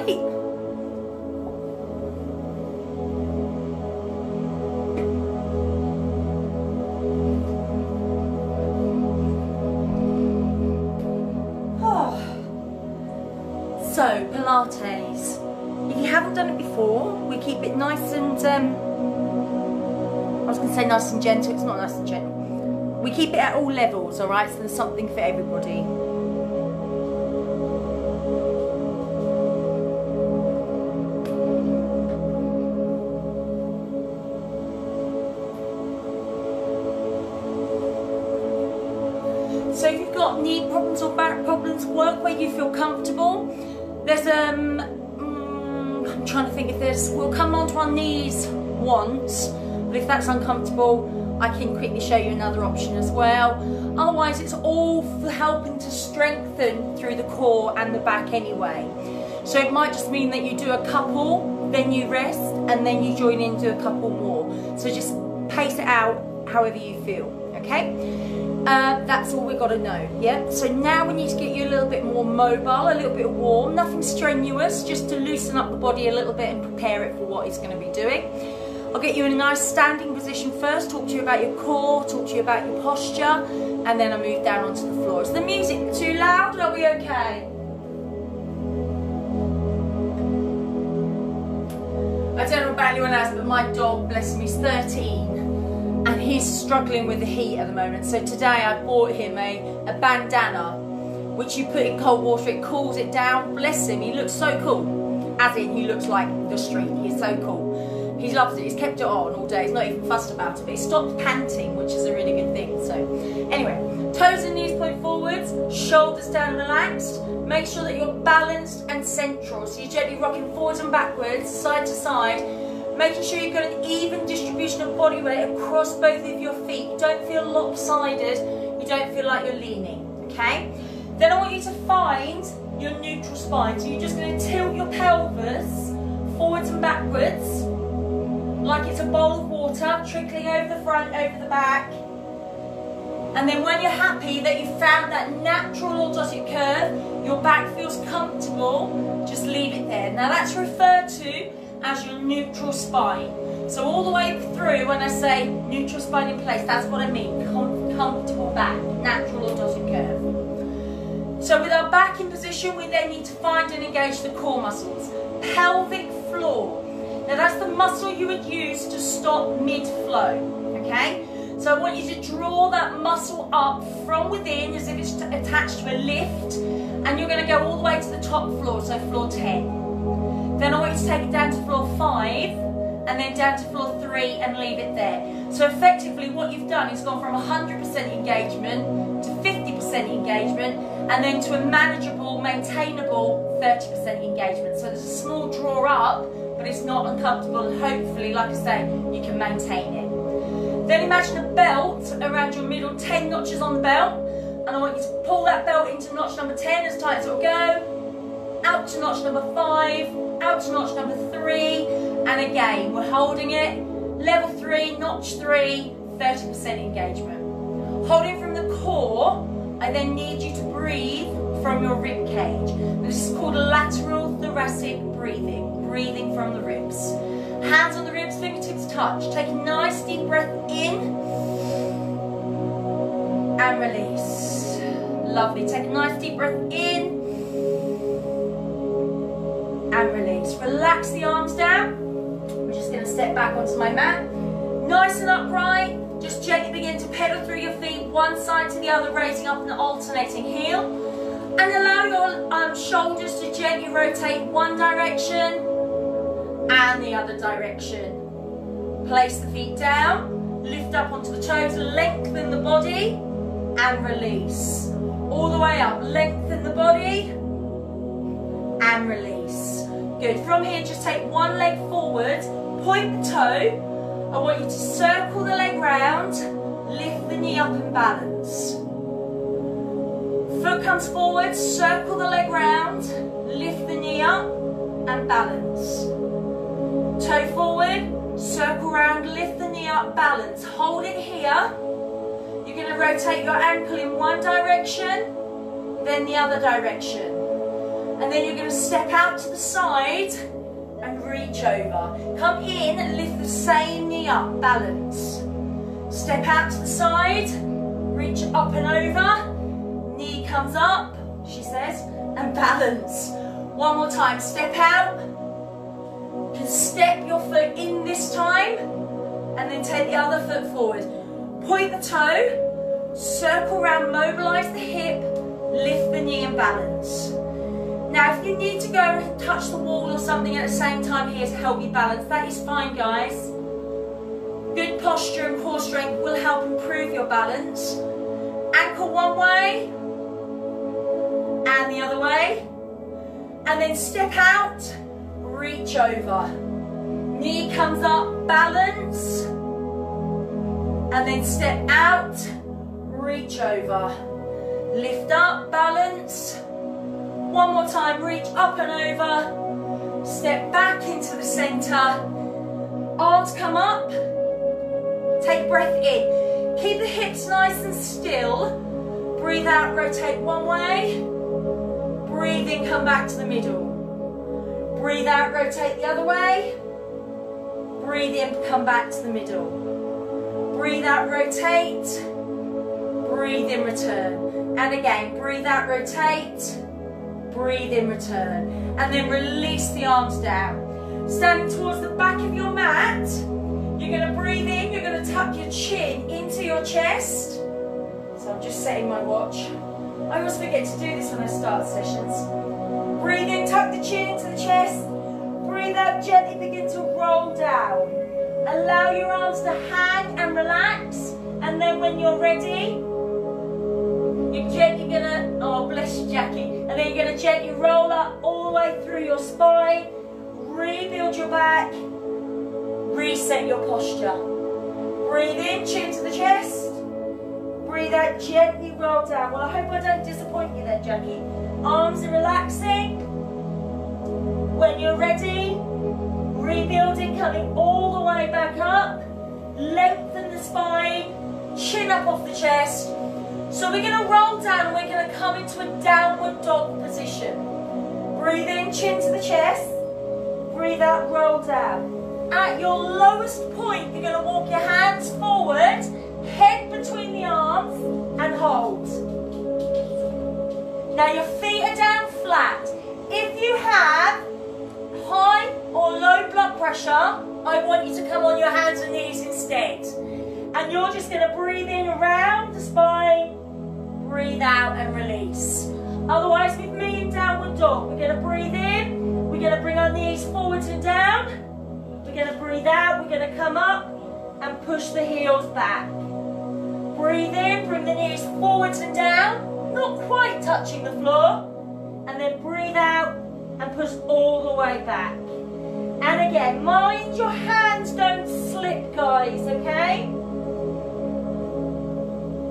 sleep. So, Pilates. If you haven't done it before, we keep it nice and, I was going to say nice and gentle, it's not nice and gentle. We keep it at all levels, alright, so there's something for everybody. So if you've got knee problems or back problems, work where you feel comfortable. There's I'm trying to think if there's, we'll come onto our knees once, but if that's uncomfortable, I can quickly show you another option as well. Otherwise, it's all for helping to strengthen through the core and the back anyway. So it might just mean that you do a couple, then you rest, and then you join in, do a couple more. So just pace it out however you feel, okay? That's all we've got to know, yeah? So now we need to get you a little bit more mobile, a little bit warm, nothing strenuous, just to loosen up the body a little bit and prepare it for what it's going to be doing. I'll get you in a nice standing position first, talk to you about your core, talk to you about your posture, and then I'll move down onto the floor. Is the music too loud? Are we okay? I don't know about anyone else, but my dog, bless him, he's 13. And he's struggling with the heat at the moment. So today I bought him a bandana, which you put in cold water, it cools it down. Bless him, he looks so cool. As in, he looks like the street, he's so cool. He loves it, he's kept it on all day, he's not even fussed about it, but he stopped panting, which is a really good thing. So anyway, toes and knees point forwards, shoulders down and relaxed. Make sure that you're balanced and central. So you're gently rocking forwards and backwards, side to side, making sure you've got an even distribution of body weight across both of your feet. You don't feel lopsided, you don't feel like you're leaning, okay? Then I want you to find your neutral spine. So you're just going to tilt your pelvis forwards and backwards, like it's a bowl of water, trickling over the front, over the back. And then when you're happy that you've found that natural lordotic curve, your back feels comfortable, just leave it there. Now that's referred to as your neutral spine. So all the way through, when I say neutral spine in place, that's what I mean, comfortable back, natural lordotic curve. So with our back in position, we then need to find and engage the core muscles. Pelvic floor. Now that's the muscle you would use to stop mid-flow, okay? So I want you to draw that muscle up from within as if it's attached to a lift, and you're going to go all the way to the top floor, so floor 10. Then I want you to take it down to floor 5, and then down to floor 3 and leave it there. So effectively what you've done is gone from 100% engagement to 50% engagement, and then to a manageable, maintainable 30% engagement. So there's a small draw up, but it's not uncomfortable, and hopefully, like I say, you can maintain it. Then imagine a belt around your middle, 10 notches on the belt, and I want you to pull that belt into notch number 10 as tight as it'll go, out to notch number 5, out to notch number 3, and again, we're holding it, level 3, notch 3, 30% engagement. Holding from the core, I then need you to breathe from your rib cage. This is called lateral thoracic breathing, breathing from the ribs. Hands on the ribs, fingertips touch. Take a nice deep breath in and release. Lovely. Take a nice deep breath in and release. Relax the arms down. I'm just going to step back onto my mat. Nice and upright. Just gently begin to pedal through your feet, one side to the other, raising up an alternating heel. And allow your shoulders to gently rotate one direction and the other direction. Place the feet down, lift up onto the toes, lengthen the body and release. All the way up, lengthen the body and release. Good. From here, just take one leg forward, point the toe. I want you to circle the leg round, lift the knee up and balance. Foot comes forward, circle the leg round, lift the knee up and balance. Toe forward, circle round, lift the knee up, balance. Hold it here. You're going to rotate your ankle in one direction, then the other direction. And then you're going to step out to the side and reach over. Come in and lift the same knee up, balance. Step out to the side, reach up and over, knee comes up, she says, and balance. One more time, step out. You can step your foot in this time, and then take the other foot forward. Point the toe, circle around, mobilise the hip, lift the knee and balance. Now if you need to go and touch the wall or something at the same time here to help you balance, that is fine, guys. Good posture and core strength will help improve your balance. Ankle one way and the other way, and then step out, reach over. Knee comes up, balance, and then step out, reach over. Lift up, balance. One more time, reach up and over. Step back into the centre. Arms come up. Take a breath in. Keep the hips nice and still. Breathe out, rotate one way. Breathe in, come back to the middle. Breathe out, rotate the other way. Breathe in, come back to the middle. Breathe out, rotate. Breathe in, return. And again, breathe out, rotate. Breathe in, return. And then release the arms down. Standing towards the back of your mat, you're going to breathe in, you're going to tuck your chin into your chest. So I'm just setting my watch. I always forget to do this when I start sessions. Breathe in, tuck the chin into the chest. Breathe out, gently begin to roll down. Allow your arms to hang and relax. And then when you're ready, you're gently gonna, oh bless you Jackie, and then you're gonna gently roll up all the way through your spine, rebuild your back, reset your posture. Breathe in, chin to the chest. Breathe out, gently roll down. Well, I hope I don't disappoint you there, Jackie. Arms are relaxing. When you're ready, rebuilding, coming all the way back up. Lengthen the spine, chin up off the chest. So we're going to roll down and we're going to come into a downward dog position. Breathe in, chin to the chest. Breathe out, roll down. At your lowest point, you're going to walk your hands forward, head between the arms, and hold. Now your feet are down flat. If you have high or low blood pressure, I want you to come on your hands and knees instead. And you're just going to breathe in around the spine, breathe out and release. Otherwise, with me in downward dog, we're going to breathe in, we're going to bring our knees forwards and down, we're going to breathe out, we're going to come up and push the heels back. Breathe in, bring the knees forwards and down, not quite touching the floor, and then breathe out and push all the way back. And again, mind your hands don't slip, guys, okay?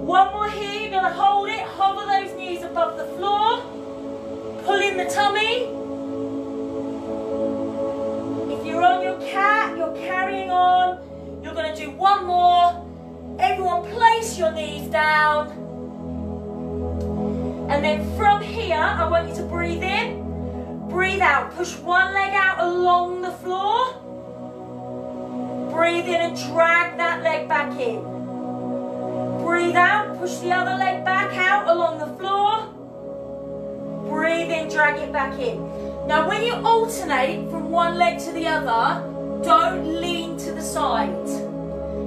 One more here, you're going to hold it, hover those knees above the floor, pull in the tummy. If you're on your cat, you're carrying on, you're going to do one more. Everyone place your knees down. And then from here, I want you to breathe in, breathe out, push one leg out along the floor. Breathe in and drag that leg back in. Breathe out, push the other leg back out along the floor. Breathe in, drag it back in. Now when you alternate from one leg to the other, don't lean to the side.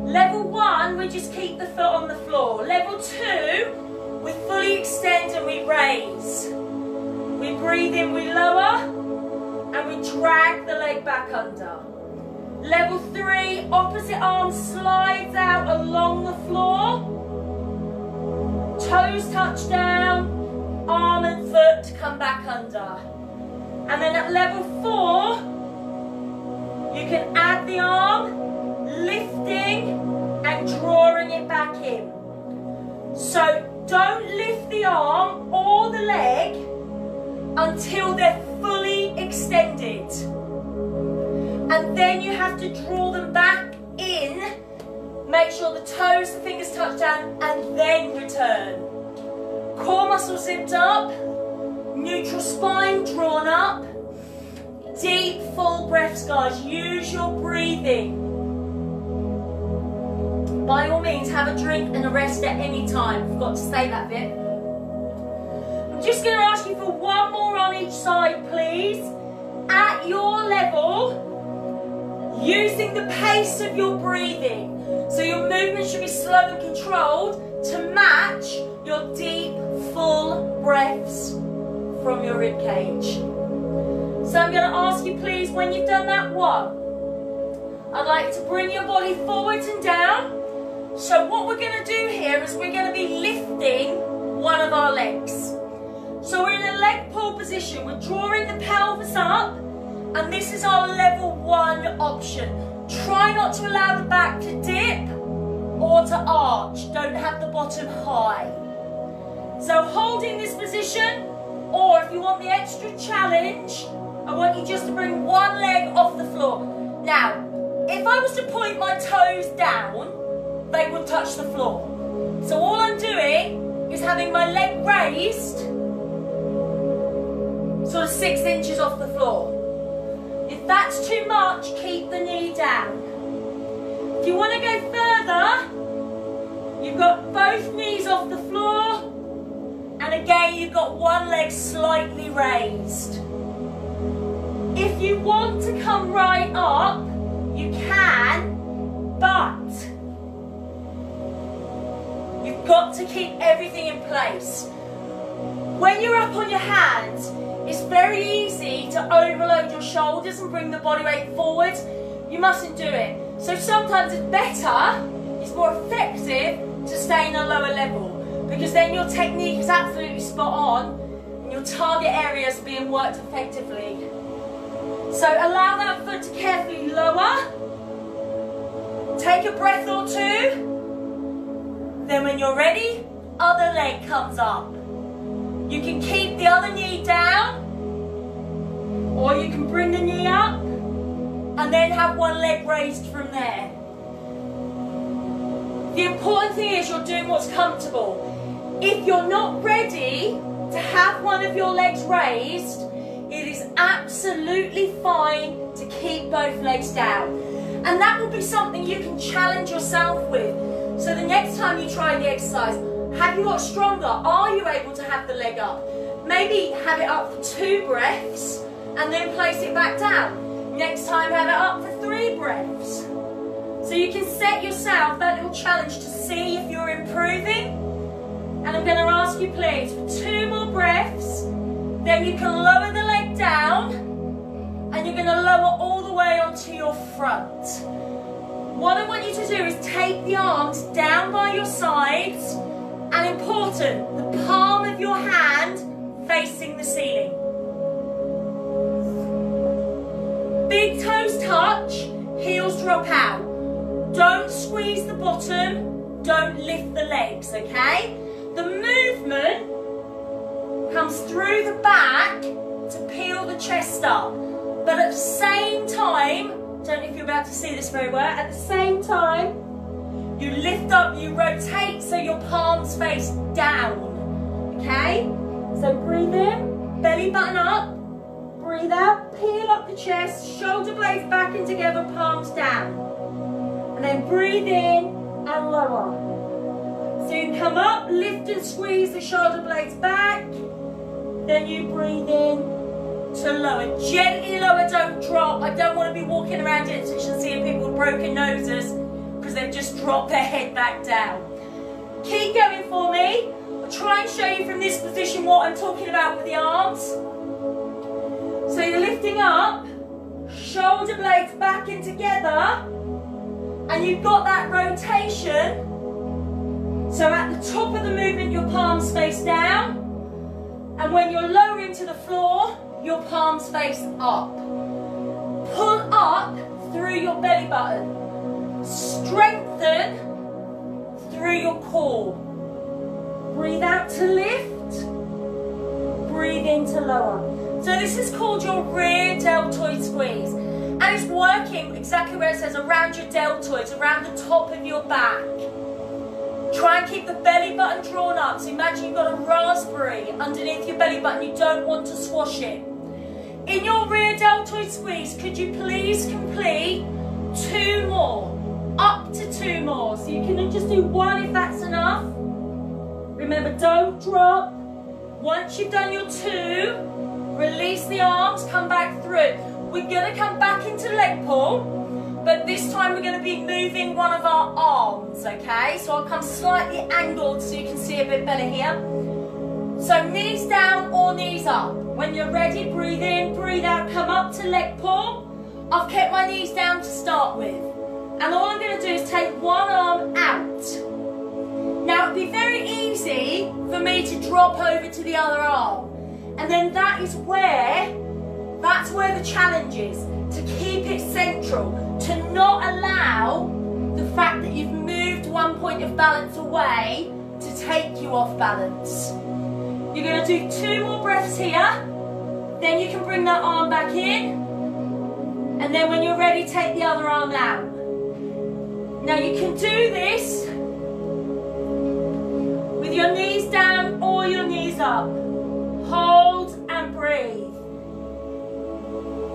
Level 1, we just keep the foot on the floor. Level 2, we fully extend and we raise. We breathe in, we lower, and we drag the leg back under. Level 3, opposite arm slides out along the floor. Toes touch down, arm and foot come back under. And then at level 4, you can add the arm, lifting and drawing it back in. So don't lift the arm or the leg until they're fully extended. And then you have to draw them back in. Make sure the toes, the fingers touch down, and then return. Core muscles zipped up, Neutral spine drawn up. Deep, full breaths, guys. Use your breathing. By all means, have a drink and a rest at any time. Forgot to say that bit. I'm just going to ask you for one more on each side, please. At your level, using the pace of your breathing. So your movement should be slow and controlled to match your deep, full breaths from your rib cage. So I'm going to ask you, please, when you've done that one, I'd like you to bring your body forwards and down. So what we're going to do here is we're going to be lifting one of our legs. So we're in a leg pull position. We're drawing the pelvis up, and this is our level 1 option. Try not to allow the back to dip or to arch. Don't have the bottom high. So holding this position, or if you want the extra challenge, I want you just to bring one leg off the floor. Now, if I was to point my toes down, they would touch the floor. So all I'm doing is having my leg raised, sort of 6 inches off the floor. If that's too much, keep the knee down. If you want to go further, you've got both knees off the floor, and again you've got one leg slightly raised. If you want to come right up, you can, but you've got to keep everything in place. When you're up on your hands, it's very easy to overload your shoulders and bring the body weight forward. You mustn't do it. So sometimes it's better, it's more effective to stay in a lower level, because then your technique is absolutely spot on and your target areas are being worked effectively. So allow that foot to carefully lower. Take a breath or two. Then when you're ready, other leg comes up. You can keep the other knee down, or you can bring the knee up and then have one leg raised from there. The important thing is you're doing what's comfortable. If you're not ready to have one of your legs raised, it is absolutely fine to keep both legs down. And that will be something you can challenge yourself with. So the next time you try the exercise, have you got stronger? Are you able to have the leg up? Maybe have it up for 2 breaths and then place it back down. Next time have it up for 3 breaths. So you can set yourself that little challenge to see if you're improving. And I'm going to ask you please for 2 more breaths. Then you can lower the leg down and you're going to lower all the way onto your front. What I want you to do is take the arms down by your sides, and important, the palm of your hand facing the ceiling. Big toes touch, heels drop out. Don't squeeze the bottom, don't lift the legs, okay? The movement comes through the back to peel the chest up, but at the same time, don't know if you're about to see this very well, at the same time, you lift up, you rotate so your palms face down, okay? So breathe in, belly button up, breathe out, peel up the chest, shoulder blades back and together, palms down. And then breathe in and lower. So you come up, lift and squeeze the shoulder blades back, then you breathe in to lower. Gently lower, don't drop. I don't want to be walking around in and seeing people with broken noses because they've just dropped their head back down. Keep going for me. I'll try and show you from this position what I'm talking about with the arms. So you're lifting up, shoulder blades back and together, and you've got that rotation. So at the top of the movement, your palms face down, and when you're lowering to the floor, your palms face up. Pull up through your belly button. Strengthen through your core. Breathe out to lift. Breathe in to lower. So this is called your rear deltoid squeeze. And it's working exactly where it says, around your deltoids, around the top of your back. Try and keep the belly button drawn up. So imagine you've got a raspberry underneath your belly button. You don't want to squash it. In your rear deltoid squeeze, could you please complete 2 more? Up to 2 more. So you can just do 1 if that's enough. Remember, don't drop. Once you've done your 2, release the arms, come back through. We're going to come back into leg pull, but this time we're going to be moving one of our arms, okay? So I'll come slightly angled so you can see a bit better here. So knees down or knees up. When you're ready, breathe in, breathe out, come up to leg pull. I've kept my knees down to start with. And all I'm going to do is take one arm out. Now, it'd be very easy for me to drop over to the other arm. And then that's where the challenge is, to keep it central, to not allow the fact that you've moved one point of balance away to take you off balance. You're going to do 2 more breaths here, then you can bring that arm back in, and then when you're ready, take the other arm out. Now you can do this with your knees down or your knees up. Hold and breathe.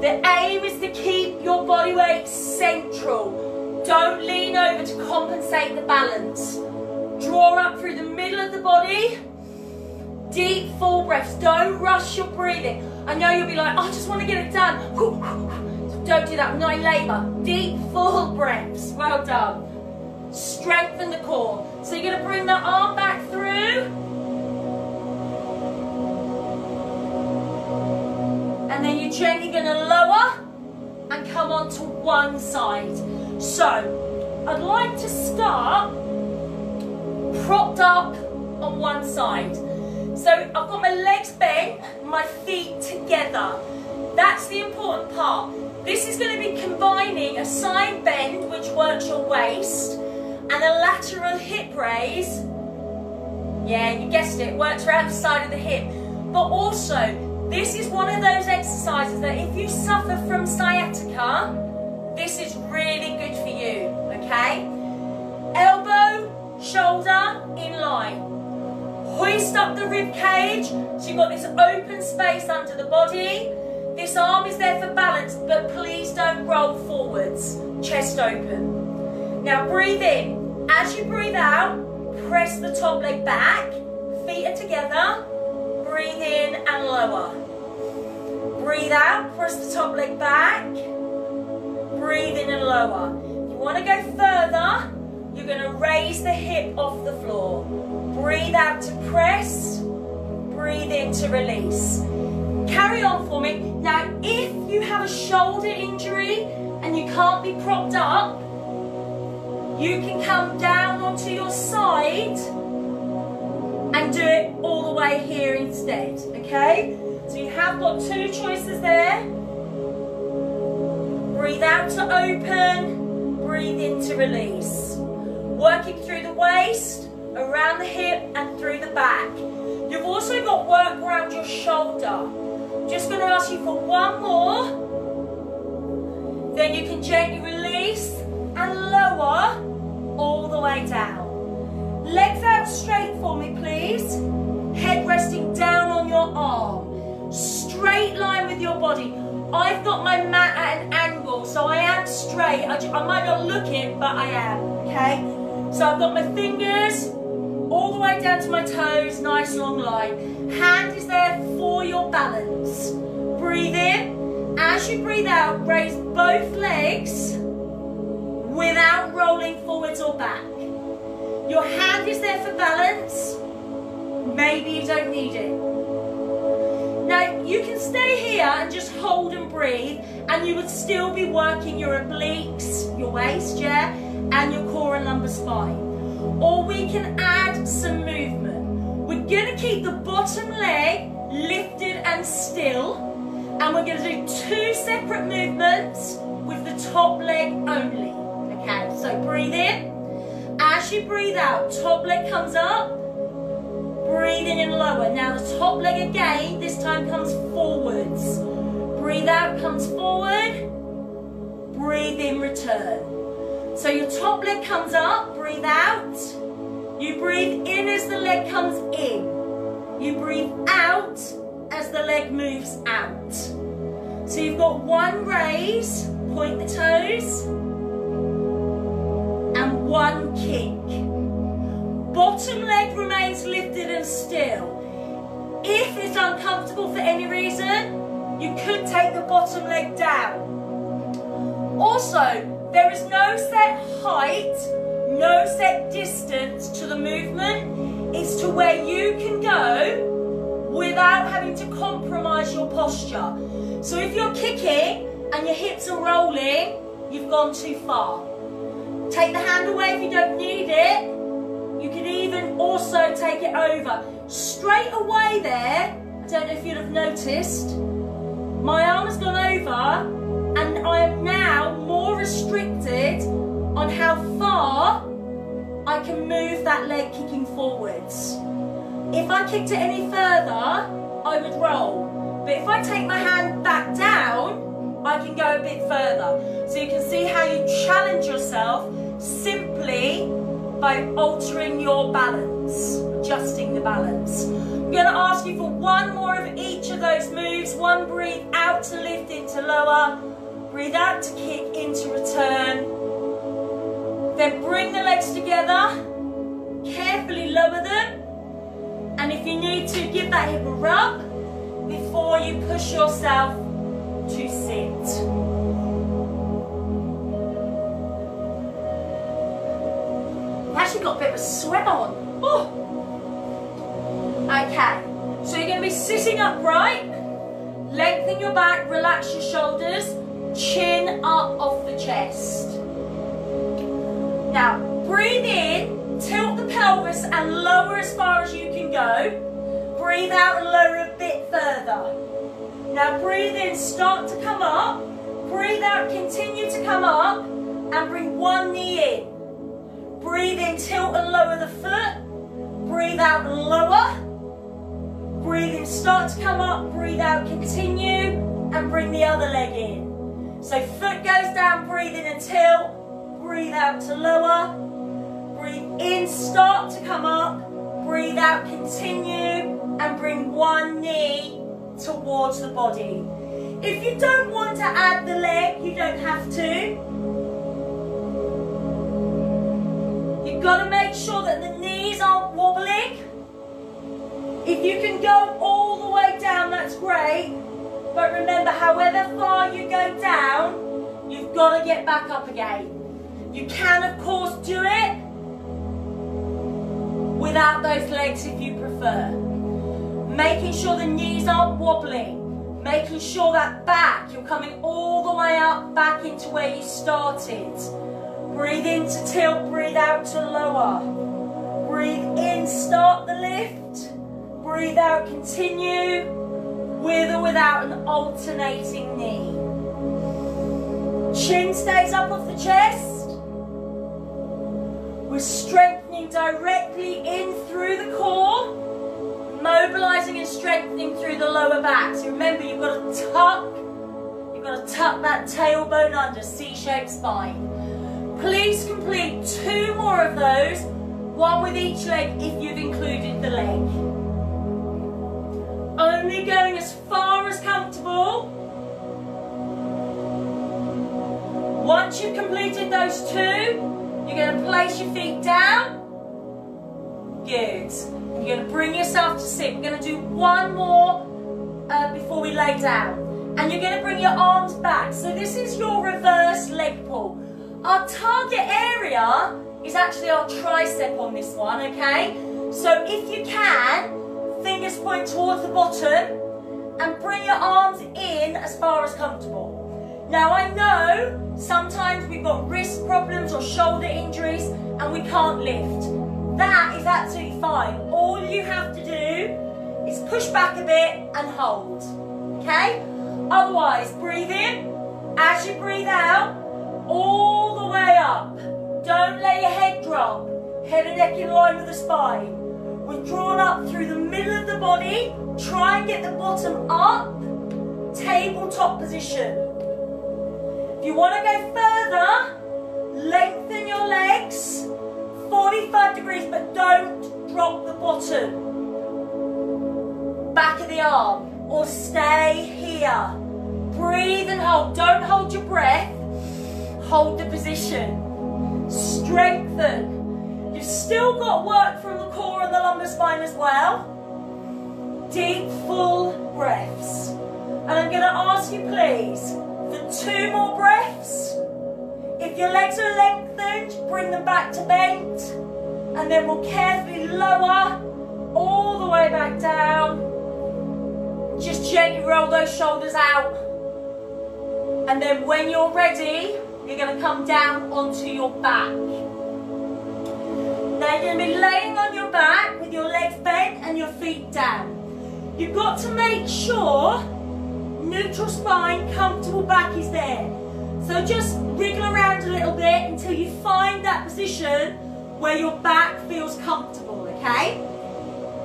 The aim is to keep your body weight central. Don't lean over to compensate the balance. Draw up through the middle of the body. Deep, full breaths. Don't rush your breathing. I know you'll be like, oh, I just want to get it done. Don't do that. We're not in labour. Deep, full breaths. Well done. Strengthen the core. So you're going to bring the arm back through. And then you're gently going to lower and come onto one side. So I'd like to start propped up on one side. So I've got my legs bent, my feet together. That's the important part. This is going to be combining a side bend, which works your waist, and a lateral hip raise. Yeah, you guessed it, works around the side of the hip. But also, this is one of those exercises that if you suffer from sciatica, this is really good for you, okay? Elbow, shoulder, in line. Hoist up the rib cage, so you've got this open space under the body. This arm is there for balance, but please don't roll forwards. Chest open. Now breathe in. As you breathe out, press the top leg back. Feet are together. Breathe in and lower. Breathe out, press the top leg back. Breathe in and lower. If you want to go further, you're going to raise the hip off the floor. Breathe out to press. Breathe in to release. Carry on for me. Now, if you have a shoulder injury and you can't be propped up, you can come down onto your side and do it all the way here instead, okay? So you have got 2 choices there. Breathe out to open, breathe in to release. Working through the waist, around the hip and through the back. You've also got work around your shoulder. Just going to ask you for 1 more. Then you can gently release and lower all the way down. Legs out straight for me, please. Head resting down on your arm. Straight line with your body. I've got my mat at an angle, so I am straight. I might not look it, but I am, okay? So I've got my fingers all the way down to my toes, nice long line. Hand is there for your balance. Breathe in. As you breathe out, raise both legs without rolling forwards or back. Your hand is there for balance. Maybe you don't need it. Now, you can stay here and just hold and breathe, and you would still be working your obliques, your waist, yeah, and your core and lumbar spine. Or we can add some movement. We're going to keep the bottom leg lifted and still, and we're going to do 2 separate movements with the top leg only. Okay, so breathe in. As you breathe out, top leg comes up. Breathe in and lower. Now the top leg again, this time comes forwards. Breathe out, comes forward. Breathe in, return. So your top leg comes up, breathe out. You leg comes in. You breathe out as the leg moves out. So you've got one raise, point the toes, and one kick. Bottom leg remains lifted and still. If it's uncomfortable for any reason, you could take the bottom leg down. Also, there is no set height, no set distance to the movement. It's to where you can go without having to compromise your posture. So if you're kicking and your hips are rolling, you've gone too far. Take the hand away if you don't need it. You can even also take it over. Straight away there, I don't know if you'd have noticed, my arm has gone over and I am now more restricted on how far I can move that leg kicking forwards. If I kicked it any further, I would roll. But if I take my hand back down, I can go a bit further. So you can see how you challenge yourself simply by altering your balance, adjusting the balance. I'm going to ask you for one more of each of those moves. One, breathe out to lift into lower. Breathe out to kick into return. Then bring the legs together. Carefully lower them. And if you need to, give that hip a rub before you push yourself to sit. I've actually got a bit of a sweat on. Oh. Okay, so you're going to be sitting upright. Lengthen your back, relax your shoulders, chin up off the chest. Now, breathe in, tilt the pelvis and lower as far as you can go. Breathe out and lower a bit further. Now breathe in, start to come up. Breathe out, continue to come up and bring one knee in. Breathe in, tilt and lower the foot. Breathe out and lower. Breathe in, start to come up. Breathe out, continue and bring the other leg in. So foot goes down, breathe in and tilt. Breathe out to lower. Breathe in, start to come up. Breathe out, continue and bring one knee towards the body. If you don't want to add the leg, you don't have to. You've got to make sure that the knees aren't wobbling. If you can go all the way down, that's great. But remember, however far you go down, you've got to get back up again. You can, of course, do it without those legs if you prefer. Making sure the knees aren't wobbling. Making sure that back, you're coming all the way up, back into where you started. Breathe in to tilt, breathe out to lower. Breathe in, start the lift. Breathe out, continue, with or without an alternating knee. Chin stays up off the chest. We're strengthening directly in through the core. Mobilizing and strengthening through the lower back. So remember, you've got to tuck that tailbone under, C-shaped spine. Please complete 2 more of those, one with each leg if you've included the leg. Only going as far as comfortable. Once you've completed those 2, you're going to place your feet down. Good. You're going to bring yourself to sit. We're going to do one more before we lay down. And you're going to bring your arms back. So this is your reverse leg pull. Our target area is actually our tricep on this one, okay? So if you can, fingers point towards the bottom and bring your arms in as far as comfortable. Now I know sometimes we've got wrist problems or shoulder injuries and we can't lift. That is absolutely fine. All you have to do is push back a bit and hold, okay? Otherwise, breathe in. As you breathe out, all the way up. Don't let your head drop. Head and neck in line with the spine. We're drawn up through the middle of the body. Try and get the bottom up. Tabletop position. If you want to go further, lengthen your legs. 45 degrees, but don't drop the bottom. arm or stay here. Breathe and hold. Don't hold your breath. Hold the position. Strengthen. You've still got work from the core and the lumbar spine as well. Deep, full breaths. And I'm going to ask you, please, for 2 more breaths. If your legs are lengthened, bring them back to bent. And then we'll carefully lower all the way back down. Just gently roll those shoulders out. And then when you're ready, you're going to come down onto your back. Now you're going to be laying on your back with your legs bent and your feet down. You've got to make sure neutral spine, comfortable back is there. So just wriggle around a little bit until you find that position where your back feels comfortable, okay?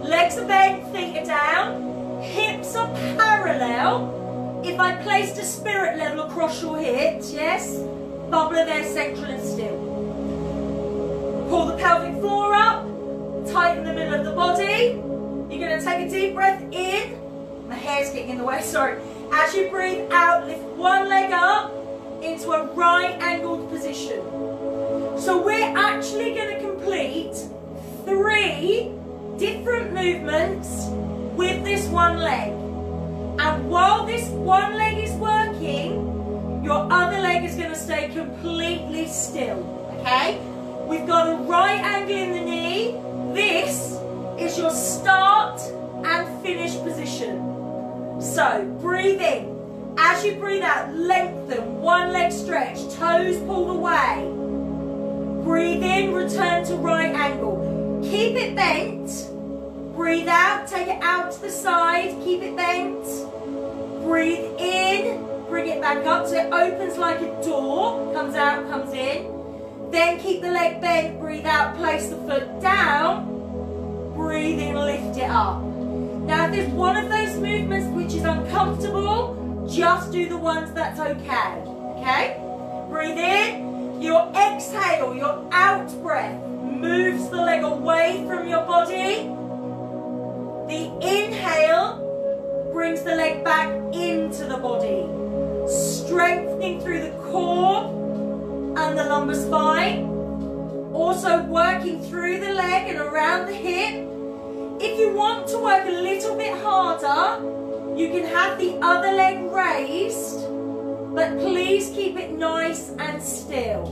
Legs are bent, feet are down, hips are parallel. If I placed a spirit level across your hips, yes, bubbler there, central and still. Pull the pelvic floor up, tighten the middle of the body. You're going to take a deep breath in. My hair's getting in the way, sorry. As you breathe out, lift one leg up into a right angled position. So we're actually going to complete 3 different movements with this one leg. And while this one leg is working, your other leg is going to stay completely still, okay? We've got a right angle in the knee. This is your start and finish position. So breathe in. As you breathe out, lengthen, one leg stretch, toes pulled away. Breathe in, return to right angle. Keep it bent. Breathe out, take it out to the side, keep it bent. Breathe in, bring it back up so it opens like a door, comes out, comes in. Then keep the leg bent, breathe out, place the foot down. Breathe in, lift it up. Now if there's one of those movements which is uncomfortable, just do the ones that's okay. Okay? Breathe in. Your exhale, your out breath moves the leg away from your body. The inhale brings the leg back into the body, strengthening through the core and the lumbar spine. Also working through the leg and around the hip. If you want to work a little bit harder, you can have the other leg raised, but please keep it nice and still.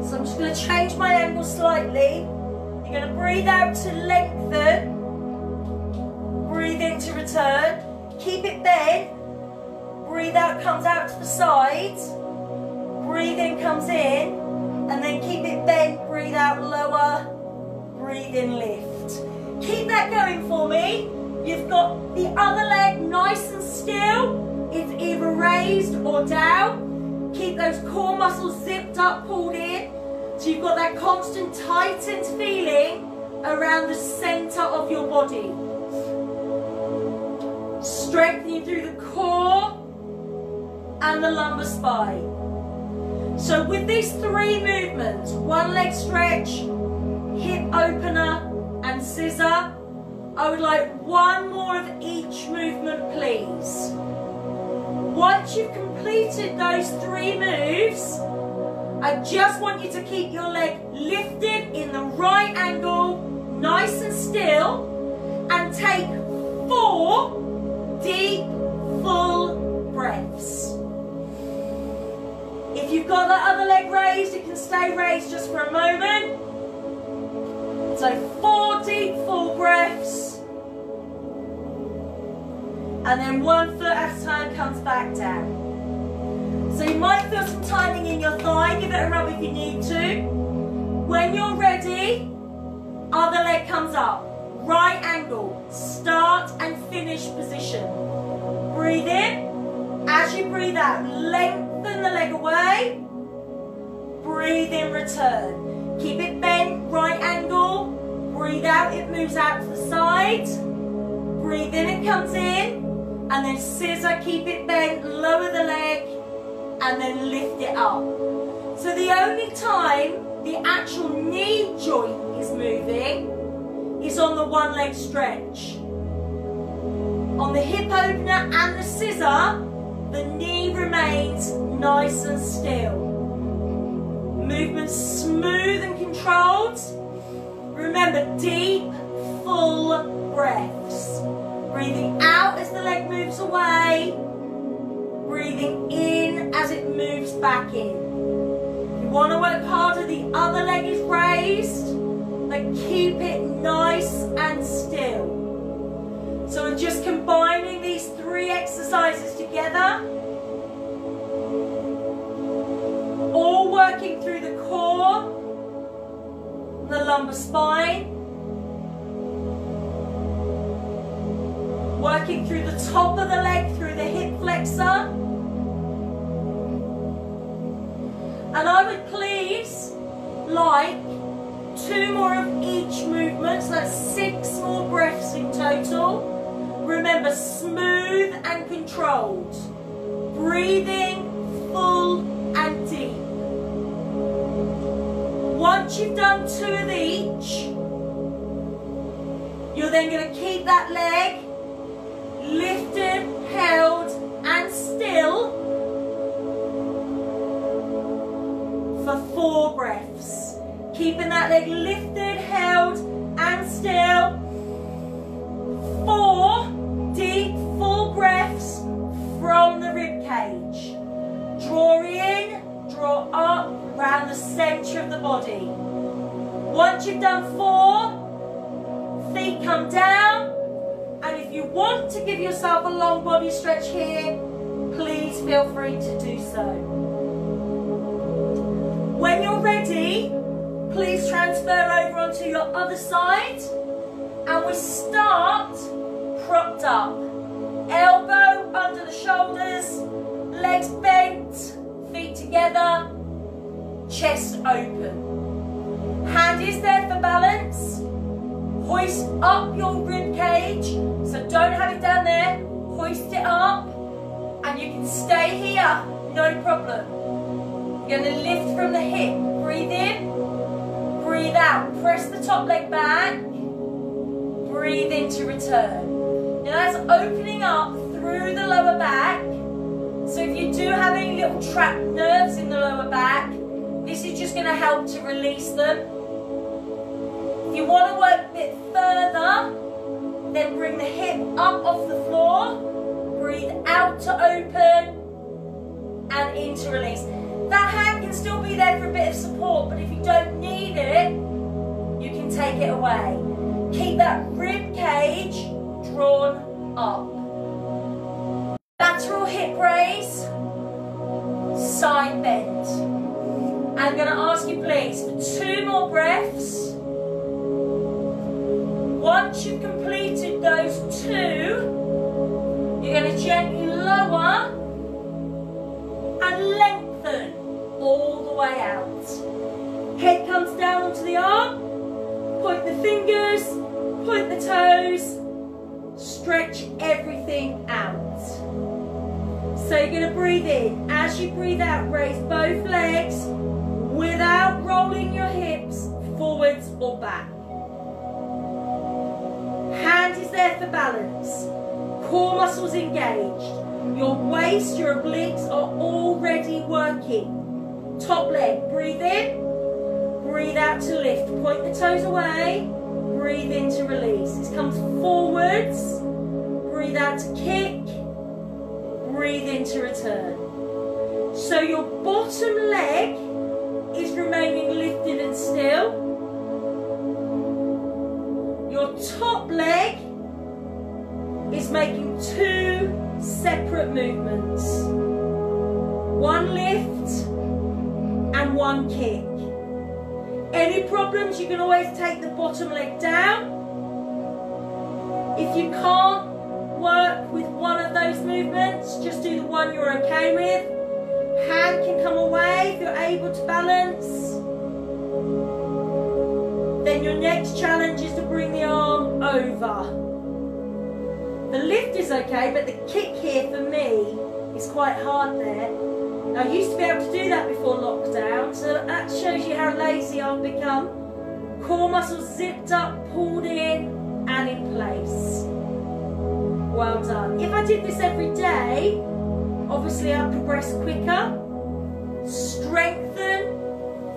So I'm just going to change my angle slightly. You're going to breathe out to lengthen. Breathe in to return. Keep it bent. Breathe out, comes out to the sides. Breathe in, comes in. And then keep it bent. Breathe out, lower. Breathe in, lift. Keep that going for me. You've got the other leg nice and still. It's either raised or down. Keep those core muscles zipped up, pulled in. So you've got that constant tightened feeling around the center of your body. Strengthening through the core and the lumbar spine. So with these 3 movements, one leg stretch, hip opener and scissor, I would like one more of each movement, please. Once you've completed those 3 moves, I just want you to keep your leg lifted in the right angle, nice and still, and take 4 deep, full breaths. If you've got the other leg raised, it can stay raised just for a moment. So 4 deep, full breaths. And then 1 foot at a time comes back down. So you might feel some tightening in your thigh. Give it a rub if you need to. When you're ready, other leg comes up. Right angle. Start and finish position. Breathe in. As you breathe out, lengthen the leg away. Breathe in, return. Keep it bent, right angle. Breathe out, it moves out to the side. Breathe in, it comes in. And then scissor, keep it bent, lower the leg, and then lift it up. So the only time the actual knee joint is moving is on the one leg stretch. On the hip opener and the scissor, the knee remains nice and still. Movement smooth and controlled. Remember, deep, full breaths. Breathing out as the leg moves away. Breathing in as it moves back in. You want to work harder, the other leg is raised, but keep it nice and still. So we're just combining these 3 exercises together. All working through the core, the lumbar spine. Working through the top of the leg, through the hip flexor. And I would please like 2 more of each movement, so that's 6 more breaths in total. Remember, smooth and controlled. Breathing full and deep. Once you've done 2 of each, you're then going to keep that leg lifted, held and still for 4 breaths. Keeping that leg lifted, held and still. 4 deep, full breaths from the rib cage. Draw in, draw up, around the centre of the body. Once you've done 4, feet come down. And if you want to give yourself a long body stretch here, please feel free to do so. When you're ready, please transfer over onto your other side. And we start propped up. Elbow under the shoulders, legs bent, feet together, chest open. Hand is there for balance. Hoist up your rib cage, so don't have it down there. Hoist it up, and you can stay here, no problem. You're going to lift from the hip. Breathe in, breathe out. Press the top leg back. Breathe in to return. Now that's opening up through the lower back. So if you do have any little trapped nerves in the lower back, this is just going to help to release them. If you want to work a bit further, then bring the hip up off the floor. Breathe out to open and in to release. That hand can still be there for a bit of support, but if you don't need it, you can take it away. Keep that rib cage drawn up. Lateral hip raise, side bend. I'm going to ask you please for 2 more breaths. Once you've completed those 2, you're going to gently lower and lengthen all the way out. Head comes down onto the arm, point the fingers, point the toes, stretch everything out. So you're going to breathe in. As you breathe out, raise both legs without rolling your hips forwards or back. Hand is there for balance. Core muscles engaged. Your waist, your obliques are already working. Top leg, breathe in, breathe out to lift. Point the toes away, breathe in to release. This comes forwards, breathe out to kick, breathe in to return. So your bottom leg is remaining lifted and still. Your top leg is making 2 separate movements. 1 lift and 1 kick. Any problems, you can always take the bottom leg down. If you can't work with one of those movements, just do the one you're okay with. Hand can come away if you're able to balance. Then your next challenge is to bring the arm over. The lift is okay, but the kick here for me is quite hard there. Now, I used to be able to do that before lockdown, so that shows you how lazy I've become. Core muscles zipped up, pulled in, and in place. Well done. If I did this every day, obviously I'd progress quicker. Strengthen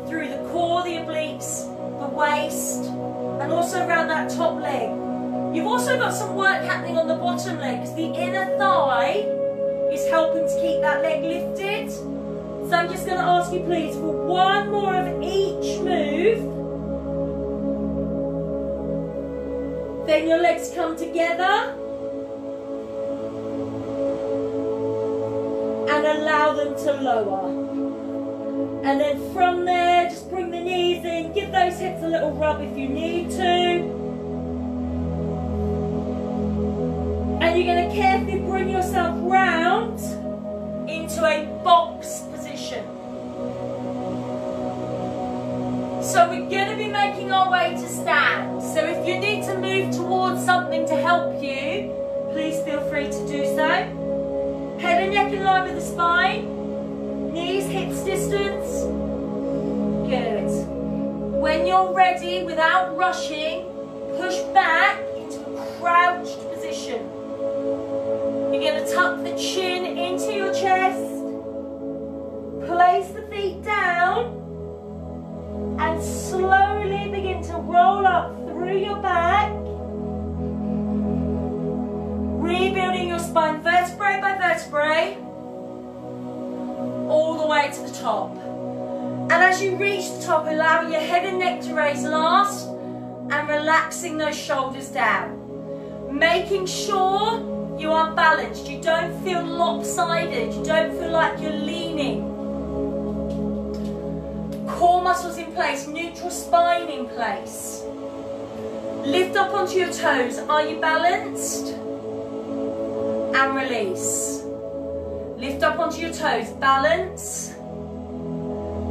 through the core, the obliques, the waist, and also around that top leg. You've also got some work happening on the bottom leg because the inner thigh is helping to keep that leg lifted. So I'm just going to ask you please for one more of each move. Then your legs come together. And allow them to lower. And then from there, just bring the knees in. Give those hips a little rub if you need to. And you're going to carefully bring yourself round into a box position. So we're going to be making our way to stand. So if you need to move towards something to help you, please feel free to do so. Head and neck in line with the spine. Knees, hips distance. Good. When you're ready, without rushing, push back into a crouched position. You're going to tuck the chin into your chest. Place the feet down. And slowly begin to roll up through your back. Rebuilding your spine vertebrae by vertebrae. All the way to the top. And as you reach the top, allowing your head and neck to raise last. And relaxing those shoulders down. Making sure you are balanced. You don't feel lopsided. You don't feel like you're leaning. Core muscles in place, neutral spine in place. Lift up onto your toes. Are you balanced? And release. Lift up onto your toes. Balance.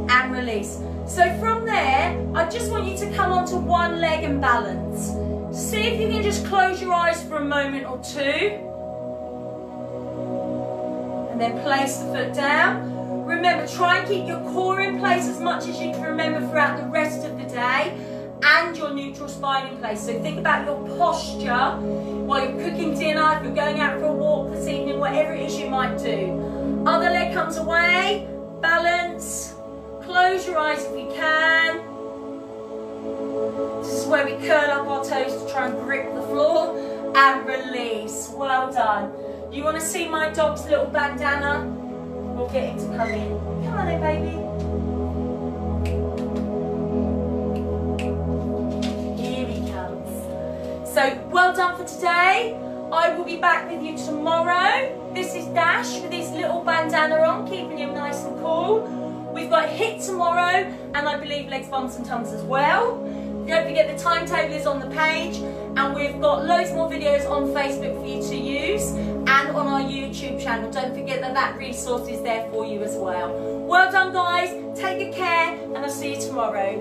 And release. So from there, I just want you to come onto one leg and balance. See if you can just close your eyes for a moment or two. And then place the foot down. Remember, try and keep your core in place as much as you can remember throughout the rest of the day, and your neutral spine in place. So think about your posture while you're cooking dinner, if you're going out for a walk this evening, whatever it is you might do. Other leg comes away, balance, close your eyes if you can. This is where we curl up our toes to try and grip the floor, and release. Well done. You want to see my dog's little bandana? We'll get him to come in. Come on then, baby. Here he comes. So, well done for today. I will be back with you tomorrow. This is Dash with his little bandana on, keeping him nice and cool. We've got HIIT tomorrow, and I believe legs, bumps and tums as well. Don't forget the timetable is on the page, and we've got loads more videos on Facebook for you to use and on our YouTube channel. Don't forget that that resource is there for you as well. Well done guys, take good care, and I'll see you tomorrow.